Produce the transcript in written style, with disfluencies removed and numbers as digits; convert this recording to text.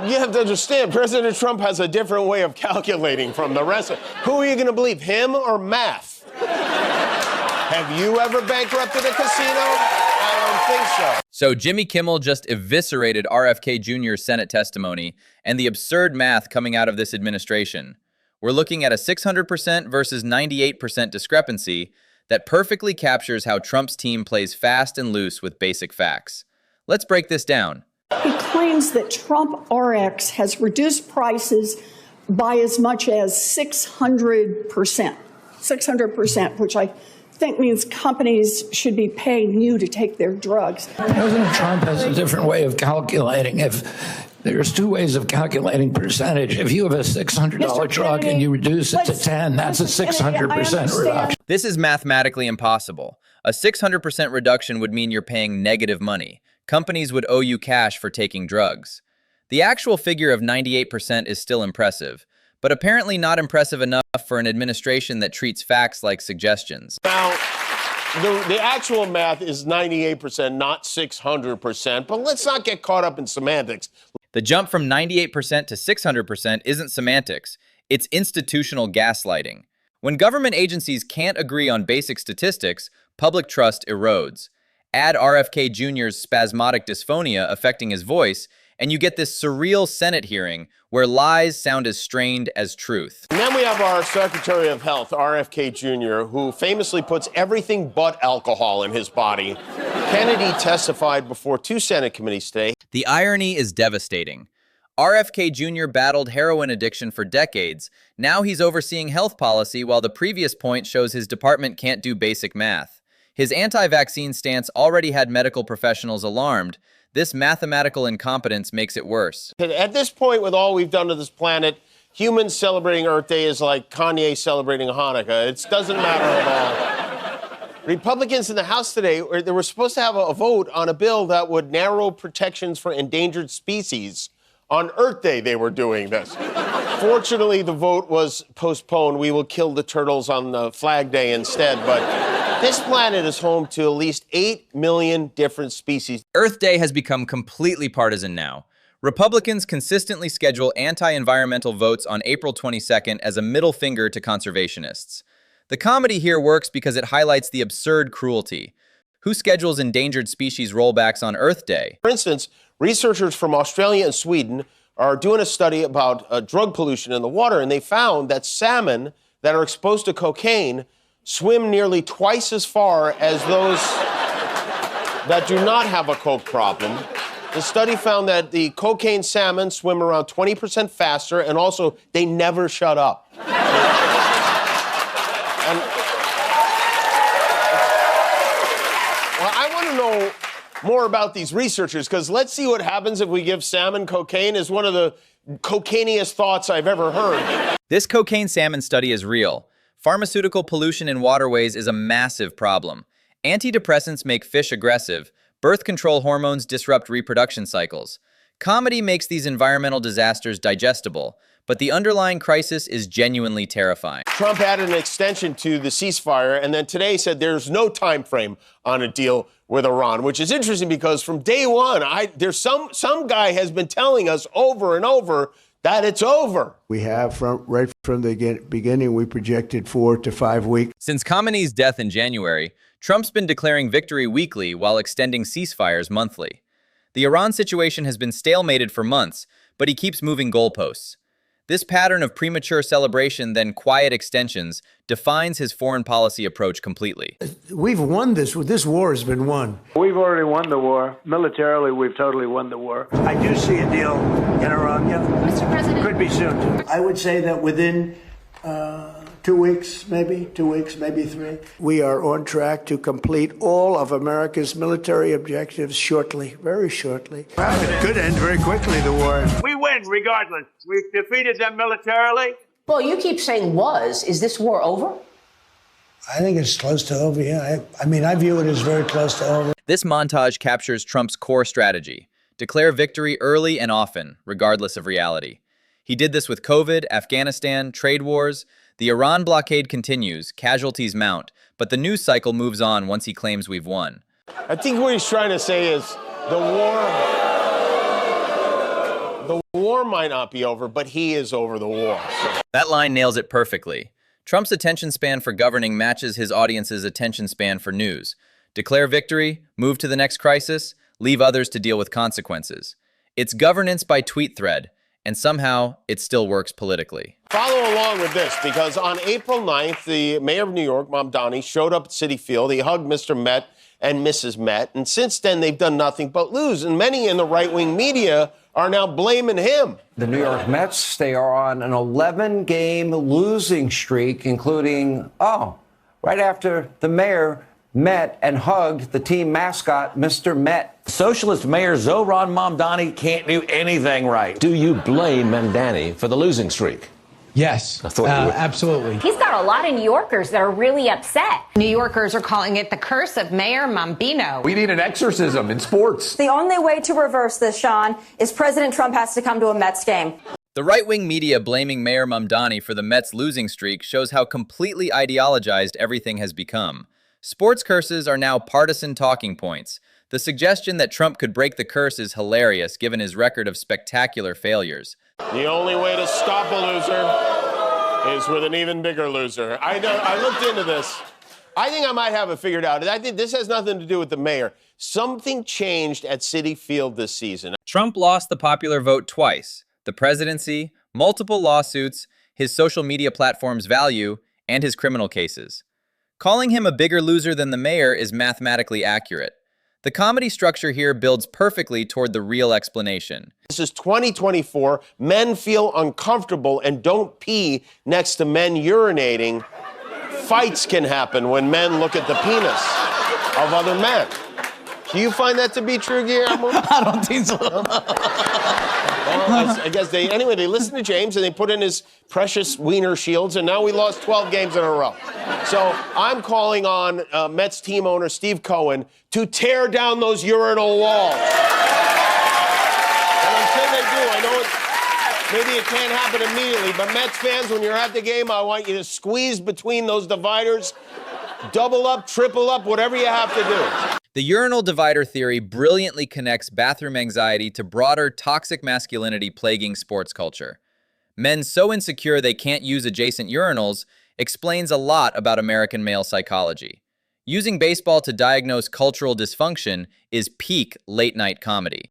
You have to understand, President Trump has a different way of calculating from the rest of Who are you going to believe, him or math? Have you ever bankrupted a casino? I don't think so. So Jimmy Kimmel just eviscerated RFK Jr.'s Senate testimony and the absurd math coming out of this administration. We're looking at a 600% versus 98% discrepancy that perfectly captures how Trump's team plays fast and loose with basic facts. Let's break this down. He claims that Trump RX has reduced prices by as much as 600%. 600%, which I think means companies should be paying you to take their drugs. President Trump has a different way of calculating. There's two ways of calculating percentage. If you have a $600 drug and you reduce it to 10, that's a 600% reduction. This is mathematically impossible. A 600% reduction would mean you're paying negative money. Companies would owe you cash for taking drugs. The actual figure of 98% is still impressive, but apparently not impressive enough for an administration that treats facts like suggestions. Now, the actual math is 98%, not 600%, but let's not get caught up in semantics. The jump from 98% to 600% isn't semantics, it's institutional gaslighting. When government agencies can't agree on basic statistics, public trust erodes. Add RFK Jr.'s spasmodic dysphonia affecting his voice, and you get this surreal Senate hearing where lies sound as strained as truth. And then we have our Secretary of Health, RFK Jr., who famously puts everything but alcohol in his body. Kennedy testified before two Senate committees today. The irony is devastating. RFK Jr. battled heroin addiction for decades. Now he's overseeing health policy while the previous point shows his department can't do basic math. His anti-vaccine stance already had medical professionals alarmed. This mathematical incompetence makes it worse. At this point, with all we've done to this planet, humans celebrating Earth Day is like Kanye celebrating Hanukkah. It doesn't matter at all. Republicans in the House today, they were supposed to have a vote on a bill that would narrow protections for endangered species. On Earth Day, they were doing this. Fortunately, the vote was postponed. We will kill the turtles on the Flag Day instead, but this planet is home to at least 8 million different species. Earth Day has become completely partisan now. Republicans consistently schedule anti-environmental votes on April 22nd as a middle finger to conservationists. The comedy here works because it highlights the absurd cruelty. Who schedules endangered species rollbacks on Earth Day? For instance, researchers from Australia and Sweden are doing a study about drug pollution in the water, and they found that salmon that are exposed to cocaine swim nearly twice as far as those that do not have a coke problem. The study found that the cocaine salmon swim around 20% faster, and also they never shut up. I want to know more about these researchers, because let's see what happens if we give salmon cocaine is one of the cocainiest thoughts I've ever heard. This cocaine salmon study is real. Pharmaceutical pollution in waterways is a massive problem. Antidepressants make fish aggressive. Birth control hormones disrupt reproduction cycles. Comedy makes these environmental disasters digestible, but the underlying crisis is genuinely terrifying. Trump added an extension to the ceasefire, and then today said there's no time frame on a deal with Iran, which is interesting because from day one, there's some guy has been telling us over and over that it's over. We have, right from the beginning, we projected 4 to 5 weeks. Since Khamenei's death in January, Trump's been declaring victory weekly while extending ceasefires monthly. The Iran situation has been stalemated for months, but he keeps moving goalposts. This pattern of premature celebration, then quiet extensions, defines his foreign policy approach completely. We've won this. This war has been won. We've already won the war. Militarily, we've totally won the war. I do see a deal in Iran, yeah. Mr. President. Could be soon. I would say that within 2 weeks, maybe 3. We are on track to complete all of America's military objectives shortly, very shortly. It could end very quickly, the war. We win regardless. We defeated them militarily. Well, you keep saying was. Is this war over? I think it's close to over, yeah. I mean, I view it as very close to over. This montage captures Trump's core strategy: declare victory early and often, regardless of reality. He did this with COVID, Afghanistan, trade wars. The Iran blockade continues, casualties mount, but the news cycle moves on once he claims we've won. I think what he's trying to say is the The war might not be over, but he is over the war. So. That line nails it perfectly. Trump's attention span for governing matches his audience's attention span for news. Declare victory, move to the next crisis, leave others to deal with consequences. It's governance by tweet thread, and somehow it still works politically. Follow along with this, because on April 9th, the mayor of New York, Mamdani, showed up at Citi Field. He hugged Mr. Met and Mrs. Met, and since then they've done nothing but lose, and many in the right-wing media are now blaming him. The New York Mets, they are on an 11-game losing streak, including, right after the mayor met and hugged the team mascot, Mr. Met. Socialist Mayor Zohran Mamdani can't do anything right. Do you blame Mamdani for the losing streak? Yes, absolutely. He's got a lot of New Yorkers that are really upset. New Yorkers are calling it the curse of Mayor Mambino. We need an exorcism in sports. The only way to reverse this, Sean, is President Trump has to come to a Mets game. The right-wing media blaming Mayor Mamdani for the Mets' losing streak shows how completely ideologized everything has become. Sports curses are now partisan talking points. The suggestion that Trump could break the curse is hilarious given his record of spectacular failures. The only way to stop a loser is with an even bigger loser. I looked into this. I think I might have it figured out. I think this has nothing to do with the mayor. Something changed at Citi Field this season. Trump lost the popular vote twice: the presidency, multiple lawsuits, his social media platform's value, and his criminal cases. Calling him a bigger loser than the mayor is mathematically accurate. The comedy structure here builds perfectly toward the real explanation. This is 2024. Men feel uncomfortable and don't pee next to men urinating. Fights can happen when men look at the penis of other men. Do you find that to be true, Guillermo? I don't think so. Well, I guess they listened to James and they put in his precious wiener shields, and now we lost 12 games in a row. So I'm calling on Mets team owner Steve Cohen to tear down those urinal walls. And until they do, I know maybe it can't happen immediately, but Mets fans, when you're at the game, I want you to squeeze between those dividers, double up, triple up, whatever you have to do. The urinal divider theory brilliantly connects bathroom anxiety to broader toxic masculinity plaguing sports culture. Men so insecure they can't use adjacent urinals explains a lot about American male psychology. Using baseball to diagnose cultural dysfunction is peak late-night comedy.